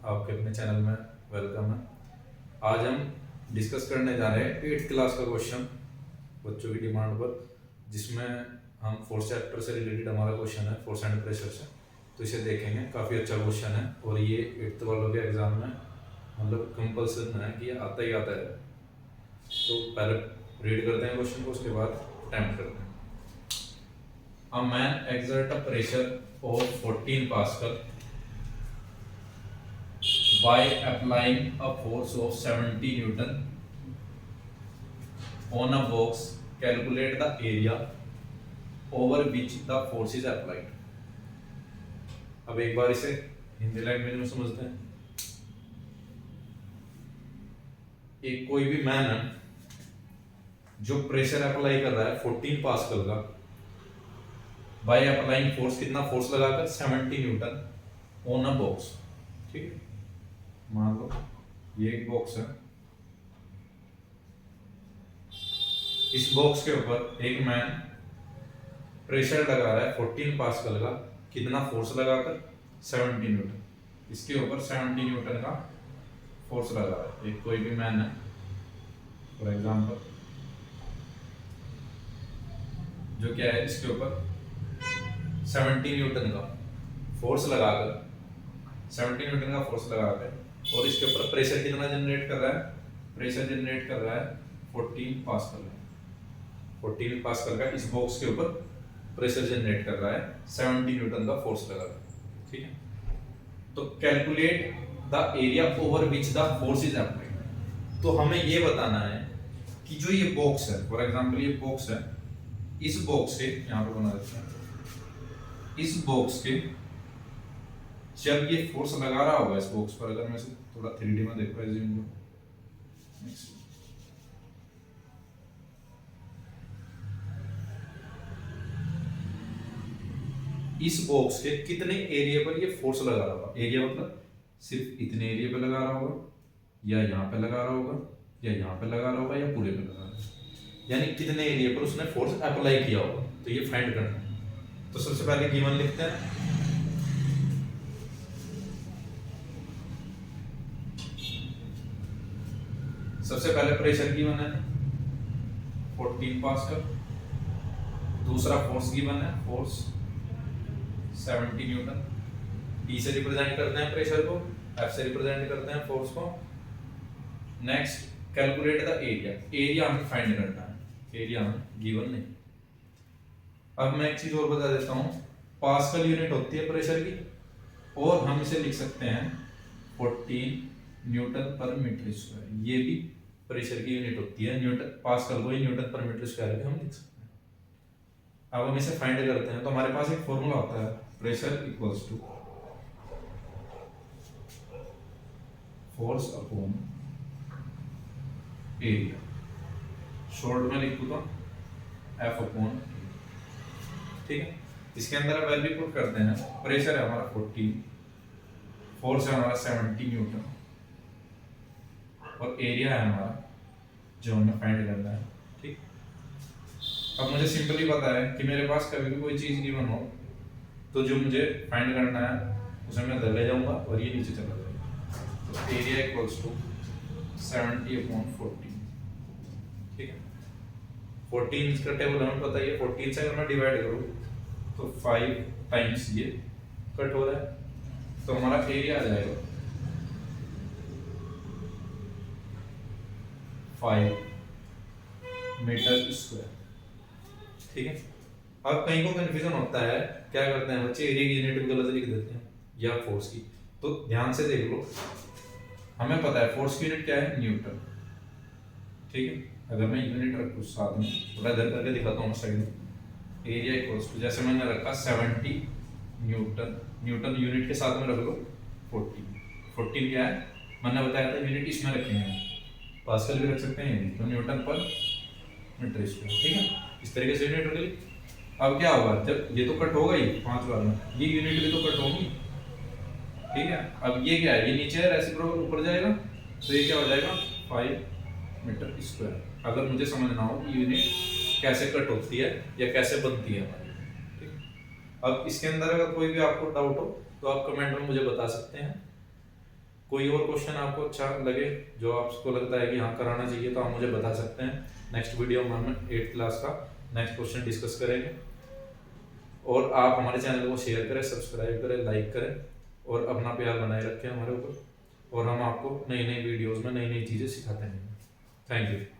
आपके अपने चैनल में वेलकम है। आज हम डिस्कस करने जा रहे हैं 8th क्लास का क्वेश्चन बच्चों की डिमांड पर, जिसमें हम फोर्थ चैप्टर से रिलेटेड हमारा क्वेश्चन है फोर्स एंड प्रेशर से। तो इसे देखेंगे, काफ़ी अच्छा क्वेश्चन है और ये 8th वालों के एग्जाम में मतलब कंपल्सन है कि ये आता ही आता है। तो पहले रीड करते हैं क्वेश्चन को, उसके बाद अटेम्प्ट करते हैं। A man exert a pressure of 14 Pascal by applying a force of 70 Newton on a box. Calculate the area over which the force is applied. अब एक बार इसे हिंदी लैंग्वेज में समझते हैं। एक कोई भी मैन है जो प्रेशर अप्लाई कर रहा है 14 पास्कल का, बाय अप्लाइंग फोर्स, कितना फोर्स लगाकर 70 न्यूटन ऑन अ बॉक्स। ठीक है, मान लो ये एक बॉक्स है, इस बॉक्स के ऊपर एक मैन प्रेशर लगा रहा है 14 पास्कल का, कितना फोर्स लगाकर 70 न्यूटन। इसके ऊपर 70 न्यूटन का फोर्स लगा रहा है एक कोई भी मैन है, फॉर एग्जांपल, जो क्या है इसके ऊपर 70 न्यूटन का फोर्स लगाकर 70 न्यूटन का फोर्स लगाकर और इसके ऊपर प्रेशर कितना जनरेट कर रहा है, प्रेशर जनरेट कर रहा है 14 पास्कल का। 14 पास्कल का इस बॉक्स के ऊपर प्रेशर जनरेट कर रहा है 70 न्यूटन का फोर्स लगाकर। ठीक है, तो calculate the area over which the force is applied. तो हमें ये बताना है कि जो ये बॉक्स है, फॉर एग्जांपल ये बॉक्स है, इस बॉक्स के यहाँ पे बना देते हैं, इस बॉक्स के जब ये फोर्स लगा रहा होगा इस बॉक्स पर, अगर मैं इसे थोड़ा 3D में देखो एज्यूम करो, इस बॉक्स के कितने एरिया पर ये फोर्स लगा रहा होगा। एरिया मतलब सिर्फ इतने एरिया पे लगा रहा होगा, या यहाँ पे लगा रहा होगा, या यहाँ पे लगा रहा होगा, या पूरे पे लगा रहा होगा, यानी कितने एरिया पर उसने फोर्स अप्लाई किया होगा। तो ये फाइंड करना है। तो सबसे पहले गिवन लिखते हैं, सबसे पहले प्रेशर गिवन है 14 पास्कल, दूसरा फोर्स गिवन है फोर्स 70 न्यूटन। E से रिप्रेजेंट करते हैं प्रेशर को, F से रिप्रेजेंट करते हैं फोर्स को। Next calculate the area, area हमें फाइंड करना है, एरिया हमें गिवन नहीं। अब मैं एक चीज और बता देता हूँ, पास्कल यूनिट होती है प्रेशर की, और हम इसे लिख सकते हैं 14 न्यूटन पर मीटर स्क्वायर। ये भी प्रेशर की यूनिट होती है, न्यूटन, पास्कल को ही न्यूटन पर मीटर स्क्वायर भी हम लिख सकते हैं। अब हम इसे फाइंड करते हैं। तो हमारे पास एक फॉर्मूला होता है, pressure equals to force upon area, short में लिखूँ तो F अपॉन। ठीक है, इसके अंदर वैल्यू पुट करते हैं। प्रेशर है हमारा 14, फोर्स है हमारा 70 न्यूटन, और एरिया है हमारा जो हमें फाइंड करना है। ठीक, अब मुझे सिंपली पता है कि मेरे पास कभी भी कोई चीज गिवन हो तो जो मुझे फाइंड करना है उसे मैं इधर ले जाऊंगा और ये नीचे चला जाएगा। तो एरिया इक्वल्स टू 70 अपॉन 14। ठीक है, 14 इसका टेबल हमें पता है, 14 से अगर मैं डिवाइड करूँ तो 5 टाइम्स ये कट हो रहा है, तो हमारा एरिया आ जाएगा 5 मीटर स्क्वायर। ठीक है, अब कहीं को कंफ्यूजन होता है, क्या करते हैं बच्चे, एरिया की यूनिट भी गलत लिख देते हैं या फोर्स की। तो ध्यान से देख लो, हमें पता है फोर्स की यूनिट क्या है, न्यूटन। ठीक है, अगर मैं यूनिट रखूँ साथ में, थोड़ा इधर करके दिखाता हूँ साइड में, एरिया इक्वल्स टू, जैसे मैंने रखा 70 न्यूटन, न्यूटन यूनिट के साथ में रख लो 14 क्या है, मैंने बताया था यूनिट इसमें रखेंगे, पास्कल भी रख सकते हैं, तो न्यूटन पर मीटर स्क्वायर। ठीक है, इस तरीके से यूनिट रख ली। अब क्या होगा, जब ये तो कट होगा ही 5 बार में, ये यूनिट भी तो कट होगी। ठीक है, अब ये क्या है, ये नीचे है, रेसिप्रोकल ऊपर जाएगा, तो ये क्या हो जाएगा 5 मीटर स्क्वायर। अगर मुझे समझना हो कि यूनिट कैसे कट होती है या कैसे बनती है हमारी। ठीक, अब इसके अंदर अगर कोई भी आपको डाउट हो तो आप कमेंट में मुझे बता सकते हैं। कोई और क्वेश्चन आपको अच्छा लगे जो आपको लगता है कि हाँ कराना चाहिए तो आप मुझे बता सकते हैं। नेक्स्ट वीडियो में हम 8th क्लास का नेक्स्ट क्वेश्चन डिस्कस करेंगे। और आप हमारे चैनल को शेयर करें, सब्सक्राइब करें, लाइक करें और अपना प्यार बनाए रखें हमारे ऊपर। और हम आपको नई नई वीडियोज़ में नई नई चीज़ें सिखाते हैं। Thank you.